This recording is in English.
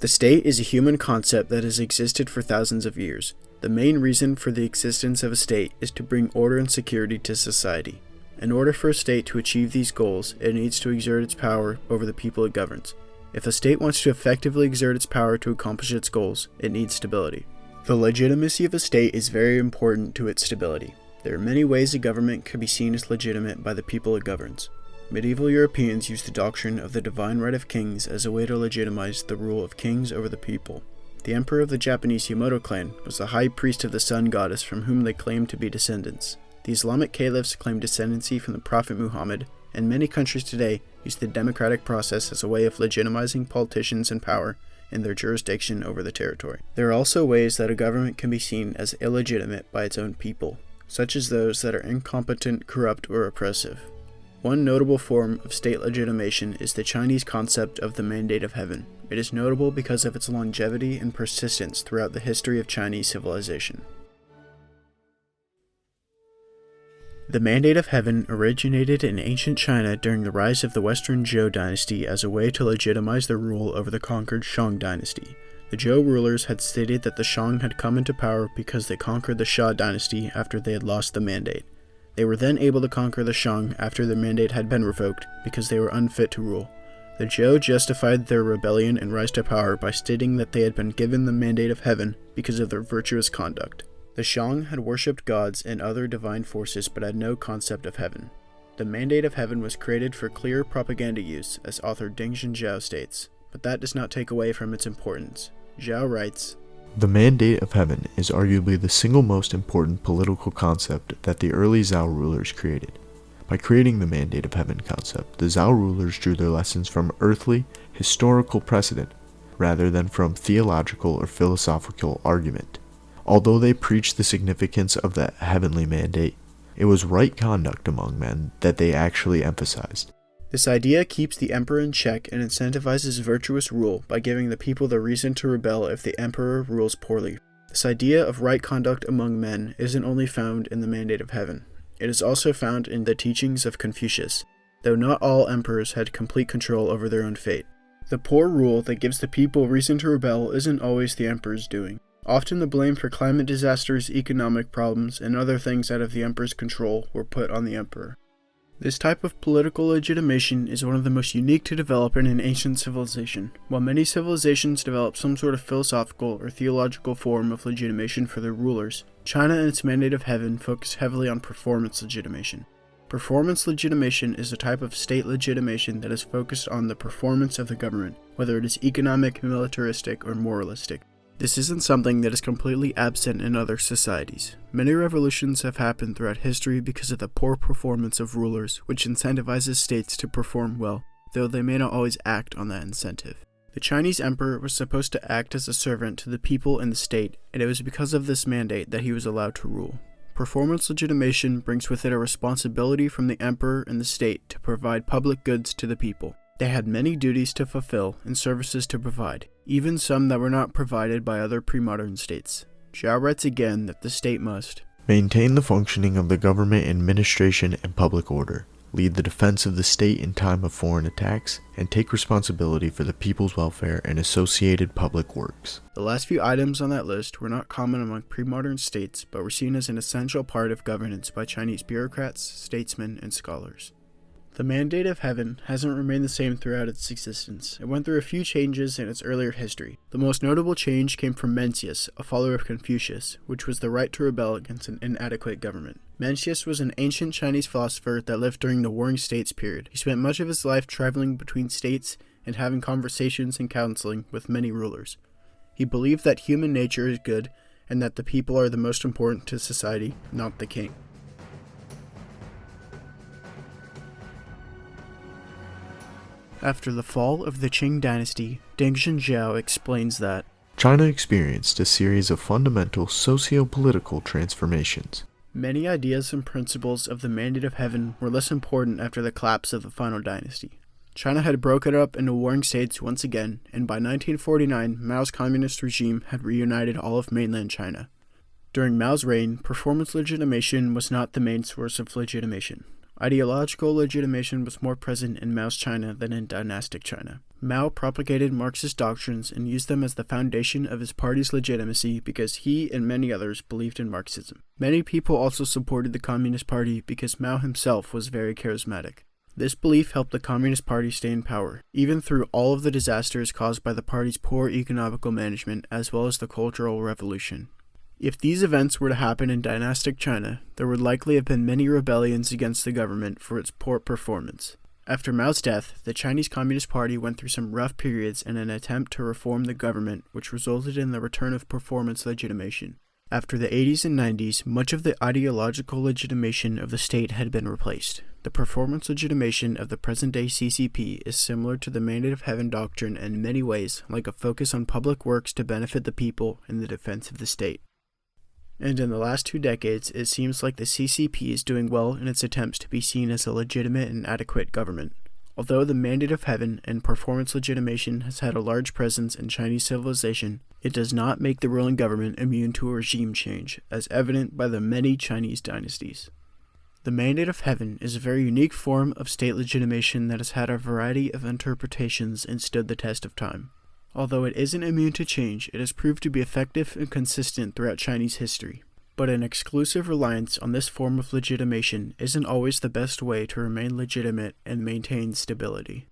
The state is a human concept that has existed for thousands of years. The main reason for the existence of a state is to bring order and security to society. In order for a state to achieve these goals, it needs to exert its power over the people it governs. If a state wants to effectively exert its power to accomplish its goals, it needs stability. The legitimacy of a state is very important to its stability. There are many ways a government can be seen as legitimate by the people it governs. Medieval Europeans used the doctrine of the divine right of kings as a way to legitimize the rule of kings over the people. The emperor of the Japanese Yamato clan was the high priest of the sun goddess from whom they claimed to be descendants. The Islamic caliphs claimed descendancy from the Prophet Muhammad, and many countries today use the democratic process as a way of legitimizing politicians and power in their jurisdiction over the territory. There are also ways that a government can be seen as illegitimate by its own people, such as those that are incompetent, corrupt, or oppressive. One notable form of state legitimation is the Chinese concept of the Mandate of Heaven. It is notable because of its longevity and persistence throughout the history of Chinese civilization. The Mandate of Heaven originated in ancient China during the rise of the Western Zhou dynasty as a way to legitimize their rule over the conquered Shang dynasty. The Zhou rulers had stated that the Shang had come into power because they conquered the Xia dynasty after they had lost the mandate. They were then able to conquer the Shang after their mandate had been revoked because they were unfit to rule. The Zhou justified their rebellion and rise to power by stating that they had been given the Mandate of Heaven because of their virtuous conduct. The Shang had worshipped gods and other divine forces but had no concept of heaven. The Mandate of Heaven was created for clear propaganda use, as author Dingxin Zhao states, but that does not take away from its importance. Zhao writes, "The Mandate of Heaven is arguably the single most important political concept that the early Zhao rulers created. By creating the Mandate of Heaven concept, the Zhao rulers drew their lessons from earthly, historical precedent, rather than from theological or philosophical argument. Although they preached the significance of the heavenly mandate, it was right conduct among men that they actually emphasized. This idea keeps the emperor in check and incentivizes virtuous rule by giving the people the reason to rebel if the emperor rules poorly. This idea of right conduct among men isn't only found in the Mandate of Heaven. It is also found in the teachings of Confucius, though not all emperors had complete control over their own fate. The poor rule that gives the people reason to rebel isn't always the emperor's doing. Often the blame for climate disasters, economic problems, and other things out of the emperor's control were put on the emperor. This type of political legitimation is one of the most unique to develop in an ancient civilization. While many civilizations develop some sort of philosophical or theological form of legitimation for their rulers, China and its Mandate of Heaven focus heavily on performance legitimation. Performance legitimation is a type of state legitimation that is focused on the performance of the government, whether it is economic, militaristic, or moralistic. This isn't something that is completely absent in other societies. Many revolutions have happened throughout history because of the poor performance of rulers, which incentivizes states to perform well, though they may not always act on that incentive. The Chinese emperor was supposed to act as a servant to the people and the state, and it was because of this mandate that he was allowed to rule. Performance legitimation brings with it a responsibility from the emperor and the state to provide public goods to the people. They had many duties to fulfill and services to provide, even some that were not provided by other pre-modern states. Zhao writes again that the state must maintain the functioning of the government administration and public order, lead the defense of the state in time of foreign attacks, and take responsibility for the people's welfare and associated public works." The last few items on that list were not common among pre-modern states, but were seen as an essential part of governance by Chinese bureaucrats, statesmen, and scholars. The Mandate of Heaven hasn't remained the same throughout its existence. It went through a few changes in its earlier history. The most notable change came from Mencius, a follower of Confucius, which was the right to rebel against an inadequate government. Mencius was an ancient Chinese philosopher that lived during the Warring States period. He spent much of his life traveling between states and having conversations and counseling with many rulers. He believed that human nature is good and that the people are the most important to society, not the king. After the fall of the Qing dynasty, Dingxin Zhao explains that China experienced a series of fundamental socio-political transformations. Many ideas and principles of the Mandate of Heaven were less important after the collapse of the final dynasty. China had broken up into warring states once again, and by 1949, Mao's communist regime had reunited all of mainland China. During Mao's reign, performance legitimation was not the main source of legitimation. Ideological legitimation was more present in Mao's China than in dynastic China. Mao propagated Marxist doctrines and used them as the foundation of his party's legitimacy because he and many others believed in Marxism. Many people also supported the Communist Party because Mao himself was very charismatic. This belief helped the Communist Party stay in power, even through all of the disasters caused by the party's poor economical management as well as the Cultural Revolution. If these events were to happen in dynastic China, there would likely have been many rebellions against the government for its poor performance. After Mao's death, the Chinese Communist Party went through some rough periods in an attempt to reform the government, which resulted in the return of performance legitimation. After the 80s and 90s, much of the ideological legitimation of the state had been replaced. The performance legitimation of the present-day CCP is similar to the Mandate of Heaven doctrine in many ways, like a focus on public works to benefit the people and the defense of the state. And in the last 2 decades, it seems like the CCP is doing well in its attempts to be seen as a legitimate and adequate government. Although the Mandate of Heaven and performance legitimation has had a large presence in Chinese civilization, it does not make the ruling government immune to a regime change, as evident by the many Chinese dynasties. The Mandate of Heaven is a very unique form of state legitimation that has had a variety of interpretations and stood the test of time. Although it isn't immune to change, it has proved to be effective and consistent throughout Chinese history. But an exclusive reliance on this form of legitimation isn't always the best way to remain legitimate and maintain stability.